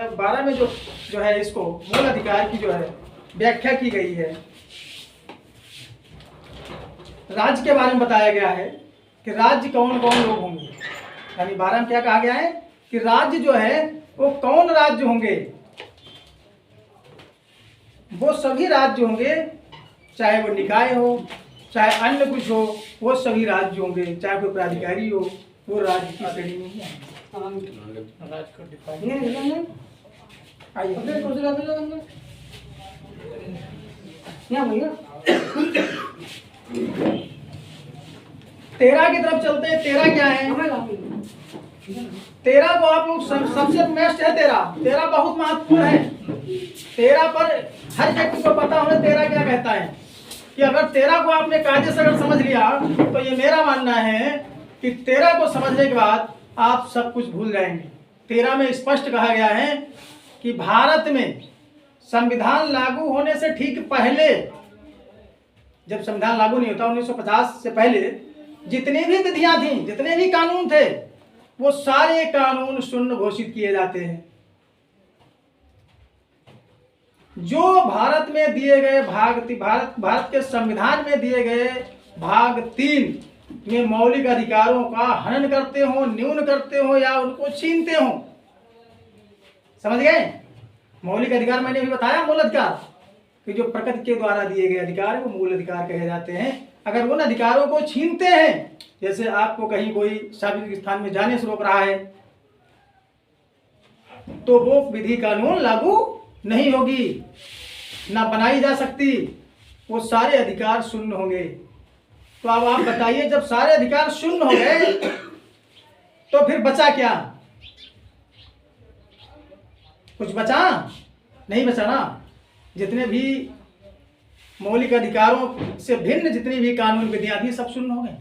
12 में जो जो है इसको मूल अधिकार की जो है व्याख्या की गई है। राज्य के बारे में बताया गया है कि राज्य कौन कौन लोग होंगे, यानी 12 में क्या कहा गया है कि राज्य जो है वो कौन राज्य होंगे। वो सभी राज्य होंगे, चाहे वो निकाय हो चाहे अन्य कुछ हो, वो सभी राज्य होंगे। चाहे कोई प्राधिकारी हो, वो राज्य की श्रेणी में ही आएंगे। 13 की तरफ चलते हैं। 13 क्या है? 13 को आप लोग सबसे बेस्ट है। 13 बहुत महत्वपूर्ण है। 13 पर हर व्यक्ति को पता होना 13 क्या कहता है कि अगर 13 को आपने कायदे से अगर समझ लिया तो ये मेरा मानना है कि 13 को समझने के बाद आप सब कुछ भूल जाएंगे। 13 में स्पष्ट कहा गया है कि भारत में संविधान लागू होने से ठीक पहले, जब संविधान लागू नहीं होता 1950 से पहले, जितनी भी विधियां थी, जितने भी कानून थे, वो सारे कानून शून्य घोषित किए जाते हैं। जो भारत में दिए गए भारत के संविधान में दिए गए भाग 3 में मौलिक अधिकारों का हनन करते हो, न्यून करते हो या उनको छीनते हो। समझ गए? मौलिक अधिकार मैंने भी बताया, मूल अधिकार कि जो प्रकृति के द्वारा दिए गए अधिकार है वो मूल अधिकार कहे जाते हैं। अगर उन अधिकारों को छीनते हैं, जैसे आपको कहीं कोई सार्वजनिक स्थान में जाने से रोक रहा है, तो वो विधि कानून लागू नहीं होगी, ना बनाई जा सकती, वो सारे अधिकार शून्य होंगे। तो अब आप बताइए, जब सारे अधिकार शून्य हो गए तो फिर बचा क्या? कुछ बचा नहीं, बचा ना। जितने भी मौलिक अधिकारों से भिन्न जितनी भी कानून विधियां थी सब शून्य हो गए।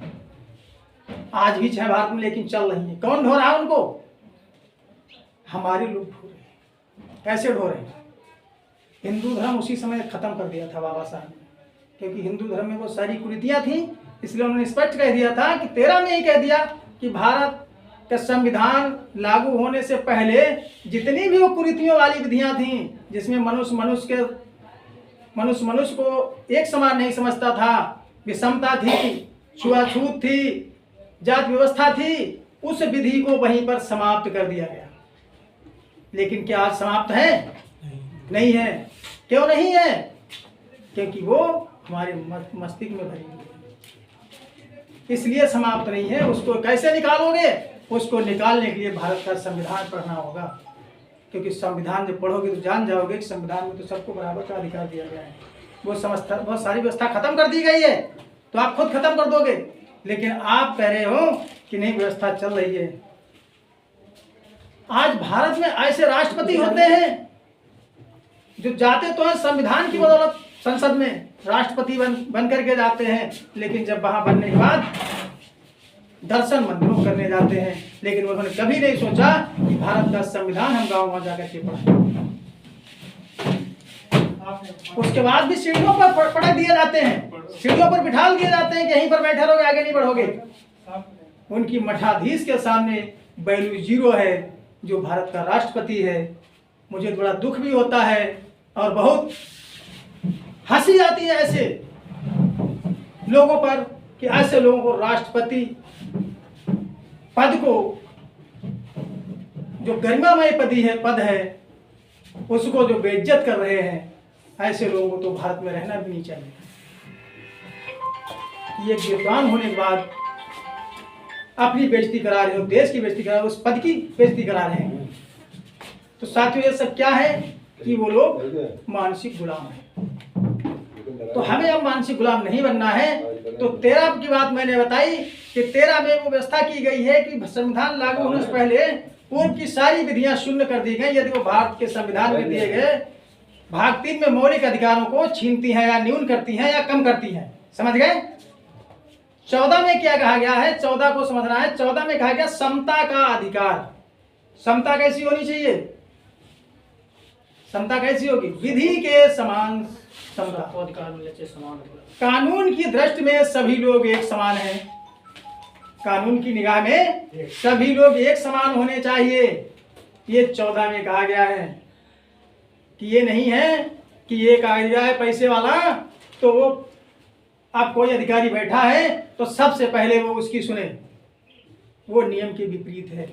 आज भी है भारत में, लेकिन चल रही है। कौन ढो रहा है उनको? हमारे लोग ढो रहे हैं। कैसे ढो रहे हैं? हिंदू धर्म उसी समय खत्म कर दिया था बाबा साहब ने, क्योंकि हिंदू धर्म में वो सारी कुरीतियां थी, इसलिए उन्होंने स्पष्ट कह दिया था कि 13 में ही कह दिया कि भारत का संविधान लागू होने से पहले जितनी भी वो कुरीतियों वाली विधियां थी, जिसमें मनुष्य को एक समान नहीं समझता था, विषमता थी, छुआछूत थी, जात व्यवस्था थी, उस विधि को वहीं पर समाप्त कर दिया गया। लेकिन क्या आज समाप्त है? नहीं है। क्यों नहीं है? क्योंकि वो हमारे मस्तिष्क में भरी हुई है, इसलिए समाप्त नहीं है। उसको कैसे निकालोगे? उसको निकालने के लिए भारत का संविधान पढ़ना होगा, क्योंकि संविधान जब पढ़ोगे तो जान जाओगे कि संविधान में तो सबको बराबर का अधिकार दिया गया है। वो सारी व्यवस्था खत्म कर दी गई है, तो आप खुद खत्म कर दोगे, लेकिन आप कह रहे हो कि नहीं, व्यवस्था चल रही है। आज भारत में ऐसे राष्ट्रपति होते हैं जो जाते तो हैं संविधान की बदौलत संसद में, राष्ट्रपति बन करके जाते हैं, लेकिन जब वहां बनने के बाद दर्शन मंदिरों करने जाते हैं। लेकिन उन्होंने कभी नहीं सोचा कि भारत का संविधान हम गाँव जाकर के पढ़ें। उसके बाद भी सीढ़ियों पर पटक दिए जाते हैं, सीढ़ियों पर बिठा दिए जाते हैं कि यहीं पर बैठे रहोगे, आगे नहीं बढ़ोगे। उनकी मठाधीश के सामने वैल्यू जीरो है, जो भारत का राष्ट्रपति है। मुझे बड़ा दुख भी होता है और बहुत हंसी आती है ऐसे लोगों पर कि ऐसे लोगों को राष्ट्रपति पद को, जो गरिमामय पद है, उसको जो बेइज्जत कर रहे हैं, ऐसे लोगों को तो भारत में रहना भी नहीं चाहिए। ये विद्वान होने के बाद अपनी बेइज्जती करा रहे हो, देश की बेइज्जती करा रहे हो, उस पद की बेइज्जती करा रहे हैं। तो साथियों, ये सब क्या है कि वो लोग मानसिक गुलाम हैं। तो हमें अब मानसिक गुलाम नहीं बनना है। तो 13 की बात मैंने बताई कि 13 में वो व्यवस्था की गई है कि संविधान लागू होने से पहले पूर्व की सारी विधियां शून्य कर दी गई, यदि वो भारत के संविधान में दिए गए भाग 3 में मौलिक अधिकारों को छीनती हैं या न्यून करती हैं या कम करती हैं। समझ गए? 14 में क्या कहा गया है? 14 को समझना है। 14 में कहा गया समता का अधिकार। समता कैसी होनी चाहिए? समता कैसी होगी? विधि के समान समता, कानून की दृष्टि में सभी लोग एक समान हैं। कानून की निगाह में सभी लोग एक समान होने चाहिए। ये 14 में कहा गया है कि ये नहीं है कि एक आ गया है पैसे वाला तो वो अब कोई अधिकारी बैठा है तो सबसे पहले वो उसकी सुने। वो नियम के विपरीत है,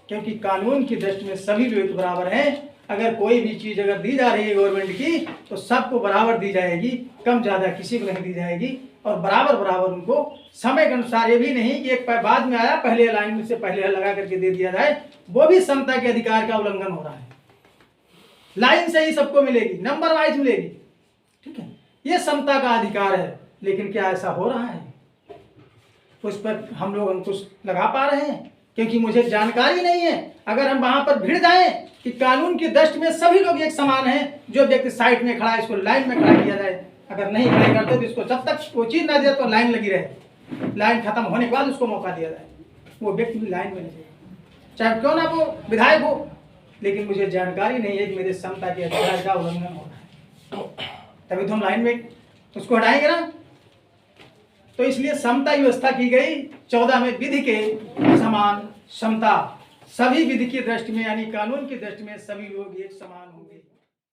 क्योंकि कानून की दृष्टि में सभी लोग बराबर हैं। अगर कोई भी चीज़ अगर दी जा रही है गवर्नमेंट की तो सबको बराबर दी जाएगी, कम ज़्यादा किसी को नहीं दी जाएगी, और बराबर बराबर उनको समय के अनुसार। ये भी नहीं कि एक बाद में आया पहले लाइन में से पहले लगा करके दे दिया जाए, वो भी समता के अधिकार का उल्लंघन हो रहा है। लाइन से ही सबको मिलेगी, नंबर वाइज मिलेगी, ठीक है, ये समता का अधिकार है। लेकिन क्या ऐसा हो रहा है? उस पर हम लोग अंकुश लगा पा रहे हैं? क्योंकि मुझे जानकारी नहीं है। अगर हम वहां पर भिड़ जाएं कि कानून की दृष्टि में सभी लोग एक समान हैं, जो व्यक्ति साइड में खड़ा है इसको लाइन में खड़ा किया जाए, अगर नहीं खड़े करते तो इसको जब तक वो चीज ना दे तो लाइन लगी रहे, लाइन खत्म होने के बाद उसको मौका दिया जाए, वो व्यक्ति भी लाइन में लगे, चाहे क्यों ना वो विधायक हो। लेकिन मुझे जानकारी नहीं है कि मेरे समता के अधिकार का उल्लंघन हो रहा है, तभी तो हम लाइन में उसको हटाएंगे ना। तो इसलिए समता व्यवस्था की गई 14 में विधि के समान समता, सभी विधि की दृष्टि में यानी कानून की दृष्टि में सभी लोग एक समान होंगे।